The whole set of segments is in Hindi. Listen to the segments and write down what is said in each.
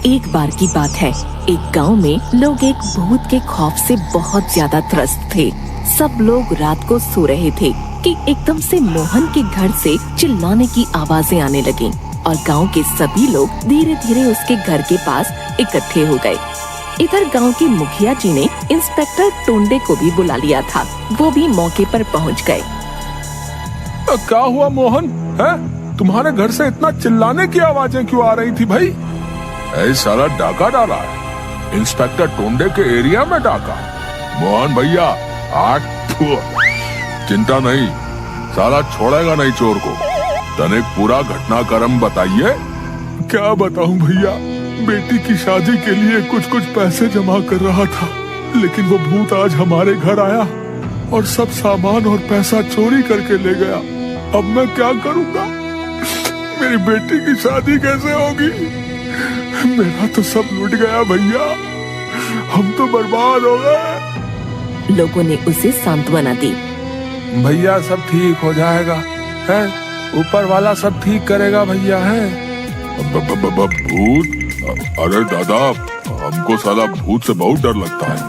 एक बार की बात है, एक गांव में लोग एक भूत के खौफ से बहुत ज्यादा त्रस्त थे। सब लोग रात को सो रहे थे कि एकदम से मोहन के घर से चिल्लाने की आवाजें आने लगीं और गांव के सभी लोग धीरे धीरे उसके घर के पास इकट्ठे हो गए। इधर गांव के मुखिया जी ने इंस्पेक्टर टोंडे को भी बुला लिया था। वो भी मौके पर पहुंच गए। क्या हुआ मोहन? है तुम्हारे घर से इतना चिल्लाने की आवाजें क्यों आ रही थी भाई? साला डाका डाला है, इंस्पेक्टर टोंडे के एरिया में डाका। मोहन भैया आज चिंता नहीं, साला छोड़ेगा नहीं चोर को। तने पूरा घटनाक्रम बताइए। क्या बताऊं भैया, बेटी की शादी के लिए कुछ पैसे जमा कर रहा था, लेकिन वो भूत आज हमारे घर आया और सब सामान और पैसा चोरी करके ले गया। अब मैं क्या करूंगा? मेरी बेटी की शादी कैसे होगी? मेरा तो सब लूट गया भैया, हम तो बर्बाद हो गए। लोगों ने उसे सांत्वना दी। भैया सब ठीक हो जाएगा, है ऊपर वाला सब ठीक करेगा भैया। है भूत? अरे दादा, हमको साला भूत से बहुत डर लगता है।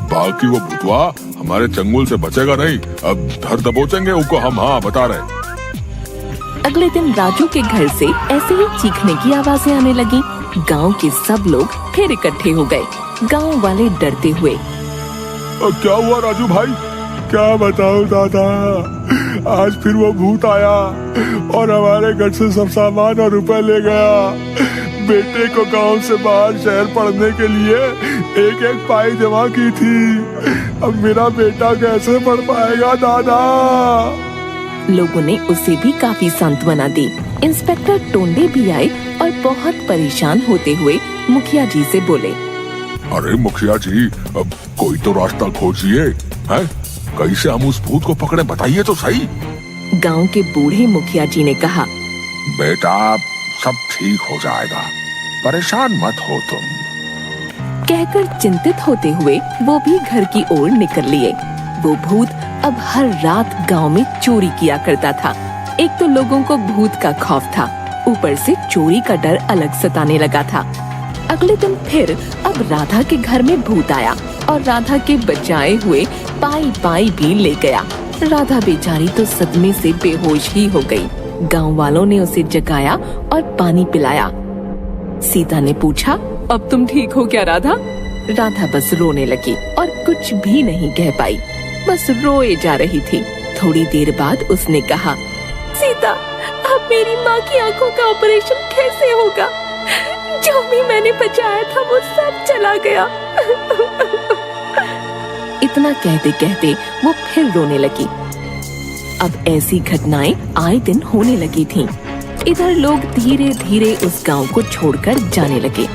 बाकी वो भूतवा हमारे चंगुल से बचेगा नहीं। अब धर दबोचेंगे उसको हम। हाँ बता रहे। अगले दिन राजू के घर से ऐसे ही चीखने की आवाजें आने लगी। गांव के सब लोग फिर इकट्ठे हो गए, गांव वाले डरते हुए। क्या हुआ राजू भाई? क्या बताऊं दादा, आज फिर वो भूत आया और हमारे घर से सब सामान और रुपए ले गया। बेटे को गांव से बाहर शहर पढ़ने के लिए एक पाई जमा की थी। अब मेरा बेटा कैसे पढ़ पाएगा दादा? लोगों ने उसे भी काफी सांत्वना दी। इंस्पेक्टर टोंडे भी आए और बहुत परेशान होते हुए मुखिया जी से बोले। अरे मुखिया जी, अब कोई तो रास्ता खोजिए। हैं? कैसे हम उस भूत को पकड़े, बताइए तो सही। गांव के बूढ़े मुखिया जी ने कहा, बेटा सब ठीक हो जाएगा, परेशान मत हो तुम। कहकर चिंतित होते हुए वो भी घर की ओर निकल लिए। वो भूत अब हर रात गांव में चोरी किया करता था। एक तो लोगों को भूत का खौफ था, ऊपर से चोरी का डर अलग सताने लगा था। अगले दिन फिर अब राधा के घर में भूत आया और राधा के बचाए हुए पाई भी ले गया। राधा बेचारी तो सदमे से बेहोश ही हो गई। गांव वालों ने उसे जगाया और पानी पिलाया। सीता ने पूछा, अब तुम ठीक हो क्या राधा? राधा बस रोने लगी और कुछ भी नहीं कह पाई, बस रोए जा रही थी। थोड़ी देर बाद उसने कहा, सीता, अब मेरी माँ की आंखों का ऑपरेशन कैसे होगा? जो भी मैंने बचाया था वो सब चला गया। इतना कहते कहते वो फिर रोने लगी। अब ऐसी घटनाएं आए दिन होने लगी थीं। इधर लोग धीरे धीरे उस गांव को छोड़कर जाने लगे।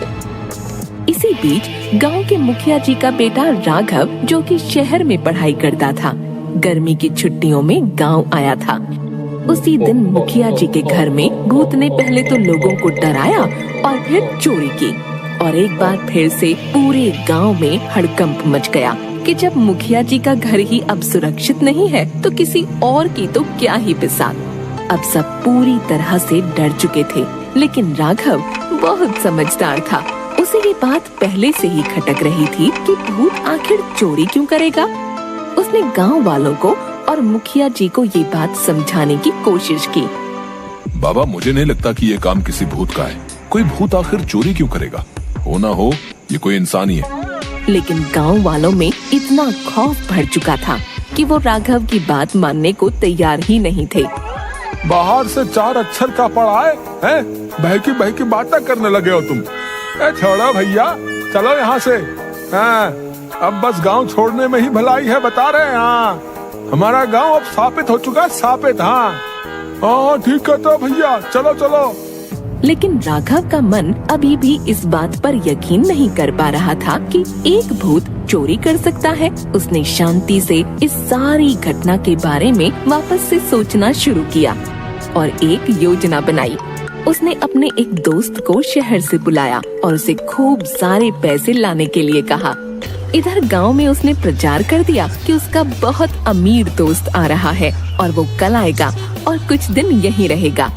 इसी बीच गांव के मुखिया जी का बेटा राघव, जो कि शहर में पढ़ाई करता था, गर्मी की छुट्टियों में गांव आया था। उसी दिन मुखिया जी के घर में भूत ने पहले तो लोगों को डराया और फिर चोरी की। और एक बार फिर से पूरे गांव में हड़कंप मच गया कि जब मुखिया जी का घर ही अब सुरक्षित नहीं है तो किसी और की तो क्या ही बिसात। अब सब पूरी तरह से डर चुके थे, लेकिन राघव बहुत समझदार था। उसे ये बात पहले से ही खटक रही थी कि भूत आखिर चोरी क्यों करेगा। उसने गांव वालों को और मुखिया जी को ये बात समझाने की कोशिश की। बाबा, मुझे नहीं लगता कि ये काम किसी भूत का है। कोई भूत आखिर चोरी क्यों करेगा? हो ना हो ये कोई इंसान ही है। लेकिन गांव वालों में इतना खौफ भर चुका था कि वो राघव की बात मानने को तैयार ही नहीं थे। बाहर से 4 अक्षर का पढ़ा है, बहकी बातें करने लगे हो तुम। छोड़ो भैया, चलो यहाँ से। अब बस गांव छोड़ने में ही भलाई है, बता रहे हैं। हमारा गांव अब स्थापित हो चुका है, स्थापित। हाँ ठीक कहते हो भैया, चलो चलो। लेकिन राघव का मन अभी भी इस बात पर यकीन नहीं कर पा रहा था कि एक भूत चोरी कर सकता है। उसने शांति से इस सारी घटना के बारे में वापस से सोचना शुरू किया और एक योजना बनाई। उसने अपने एक दोस्त को शहर से बुलाया और उसे खूब सारे पैसे लाने के लिए कहा। इधर गांव में उसने प्रचार कर दिया कि उसका बहुत अमीर दोस्त आ रहा है और वो कल आएगा और कुछ दिन यहीं रहेगा।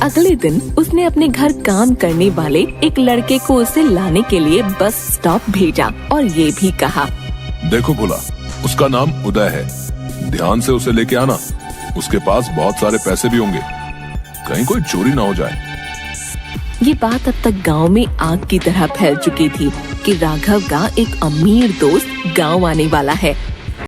अगले दिन उसने अपने घर काम करने वाले एक लड़के को उसे लाने के लिए बस स्टॉप भेजा और ये भी कहा, देखो भोला, उसका नाम उदय है, ध्यान से उसे लेके आना। उसके पास बहुत सारे पैसे भी होंगे, कहीं कोई चोरी ना हो जाए। ये बात अब तक गांव में आग की तरह फैल चुकी थी कि राघव का एक अमीर दोस्त गांव आने वाला है